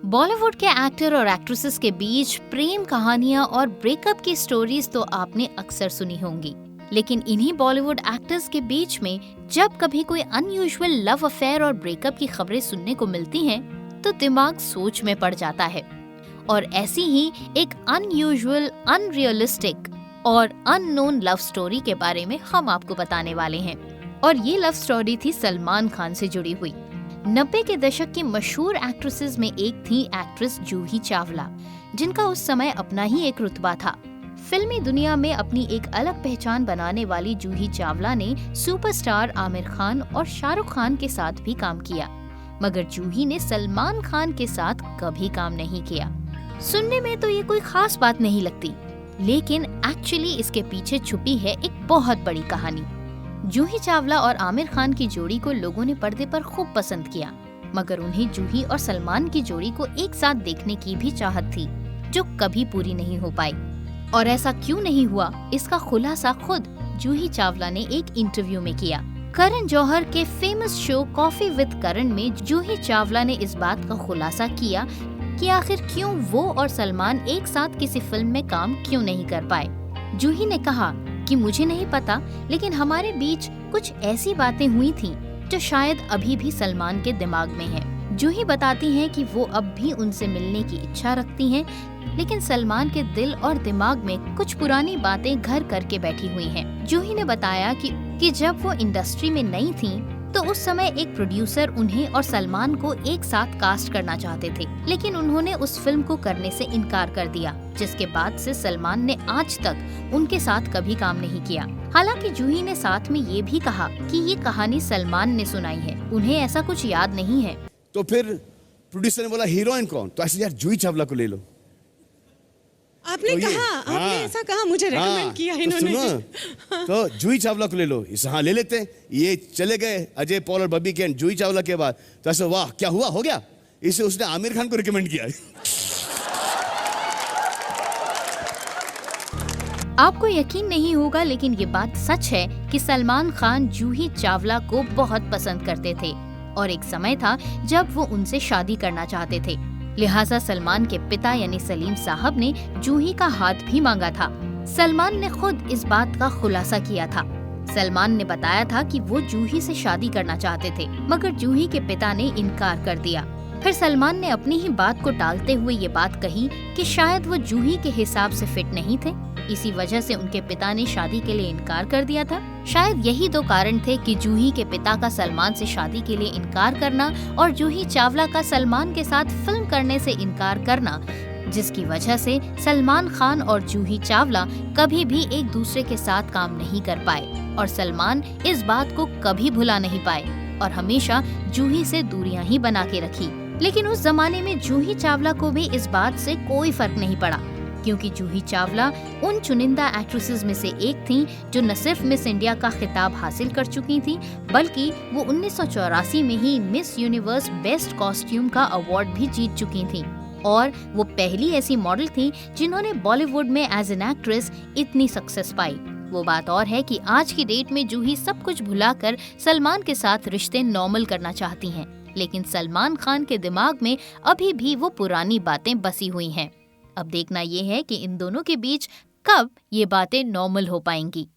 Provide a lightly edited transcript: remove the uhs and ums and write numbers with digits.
बॉलीवुड के एक्टर और एक्ट्रेसेस के बीच प्रेम कहानियां और ब्रेकअप की स्टोरीज तो आपने अक्सर सुनी होंगी, लेकिन इन्हीं बॉलीवुड एक्टर्स के बीच में जब कभी कोई अनयूजुअल लव अफेयर और ब्रेकअप की खबरें सुनने को मिलती हैं, तो दिमाग सोच में पड़ जाता है। और ऐसी ही एक अनयूजुअल, अनरियलिस्टिक और अननोन लव स्टोरी के बारे में हम आपको बताने वाले हैं। और ये लव स्टोरी थी सलमान खान से जुड़ी हुई। 90 के दशक की मशहूर एक्ट्रेसेस में एक थी एक्ट्रेस जूही चावला, जिनका उस समय अपना ही एक रुतबा था। फिल्मी दुनिया में अपनी एक अलग पहचान बनाने वाली जूही चावला ने सुपरस्टार आमिर खान और शाहरुख खान के साथ भी काम किया, मगर जूही ने सलमान खान के साथ कभी काम नहीं किया। सुनने में तो ये कोई खास बात नहीं लगती, लेकिन एक्चुअली इसके पीछे छुपी है एक बहुत बड़ी कहानी। जूही चावला और आमिर खान की जोड़ी को लोगों ने पर्दे पर खूब पसंद किया, मगर उन्हें जूही और सलमान की जोड़ी को एक साथ देखने की भी चाहत थी, जो कभी पूरी नहीं हो पाई। और ऐसा क्यों नहीं हुआ, इसका खुलासा खुद जूही चावला ने एक इंटरव्यू में किया। करण जौहर के फेमस शो कॉफी विद करण में जूही चावला ने इस बात का खुलासा किया कि आखिर क्यों वो और सलमान एक साथ किसी फिल्म में काम क्यों नहीं कर पाए। जूही ने कहा कि मुझे नहीं पता, लेकिन हमारे बीच कुछ ऐसी बातें हुई थीं जो शायद अभी भी सलमान के दिमाग में है। जूही बताती हैं कि वो अब भी उनसे मिलने की इच्छा रखती हैं, लेकिन सलमान के दिल और दिमाग में कुछ पुरानी बातें घर करके बैठी हुई हैं। जूही ने बताया कि जब वो इंडस्ट्री में नई थीं, तो उस समय एक प्रोड्यूसर उन्हें और सलमान को एक साथ कास्ट करना चाहते थे, लेकिन उन्होंने उस फिल्म को करने से इनकार कर दिया, जिसके बाद से सलमान ने आज तक उनके साथ कभी काम नहीं किया। हालांकि जूही ने साथ में ये भी कहा कि ये कहानी सलमान ने सुनाई है, उन्हें ऐसा कुछ याद नहीं है। तो फिर प्रोड्यूसर ने बोला हीरोइन कौन, तो ऐसे यार जूही चावला को ले लो। आपने तो कहा, आपने ऐसा कहा, मुझे रेकमेंड किया इन्होंने। तो जूही चावला को ले लो, इसे हाँ ले लेते हैं। ये चले गए अजय पॉल और बॉबी के जूही चावला के बाद, तो ऐसे वाह क्या हुआ, हो गया। इसे उसने आमिर खान को रिकमेंड किया। आपको यकीन नहीं होगा, लेकिन ये बात सच है कि सलमान खान जूही चावला को बहुत पसंद करते थे और एक समय था जब वो उनसे शादी करना चाहते थे। लिहाजा सलमान के पिता यानी सलीम साहब ने जूही का हाथ भी मांगा था। सलमान ने खुद इस बात का खुलासा किया था। सलमान ने बताया था कि वो जूही से शादी करना चाहते थे, मगर जूही के पिता ने इनकार कर दिया। फिर सलमान ने अपनी ही बात को टालते हुए ये बात कही कि शायद वो जूही के हिसाब से फिट नहीं थे, इसी वजह से उनके पिता ने शादी के लिए इनकार कर दिया था। शायद यही दो कारण थे कि जूही के पिता का सलमान से शादी के लिए इनकार करना और जूही चावला का सलमान के साथ फिल्म करने से इनकार करना, जिसकी वजह से सलमान खान और जूही चावला कभी भी एक दूसरे के साथ काम नहीं कर पाए और सलमान इस बात को कभी भुला नहीं पाए और हमेशा जूही से दूरियां ही बना के रखी। लेकिन उस जमाने में जूही चावला को भी इस बात से कोई फर्क नहीं पड़ा, क्योंकि जूही चावला उन चुनिंदा एक्ट्रेसेस में से एक थीं जो न सिर्फ मिस इंडिया का खिताब हासिल कर चुकी थीं, बल्कि वो 1984 में ही मिस यूनिवर्स बेस्ट कॉस्ट्यूम का अवार्ड भी जीत चुकी थीं और वो पहली ऐसी मॉडल थीं जिन्होंने बॉलीवुड में एज एन एक्ट्रेस इतनी सक्सेस पाई। वो बात और है कि आज की डेट में जूही सब कुछ भुलाकर सलमान के साथ रिश्ते नॉर्मल करना चाहती हैं, लेकिन सलमान खान के दिमाग में अभी भी वो पुरानी बातें बसी हुई हैं। अब देखना ये है कि इन दोनों के बीच कब ये बातें नॉर्मल हो पाएंगी।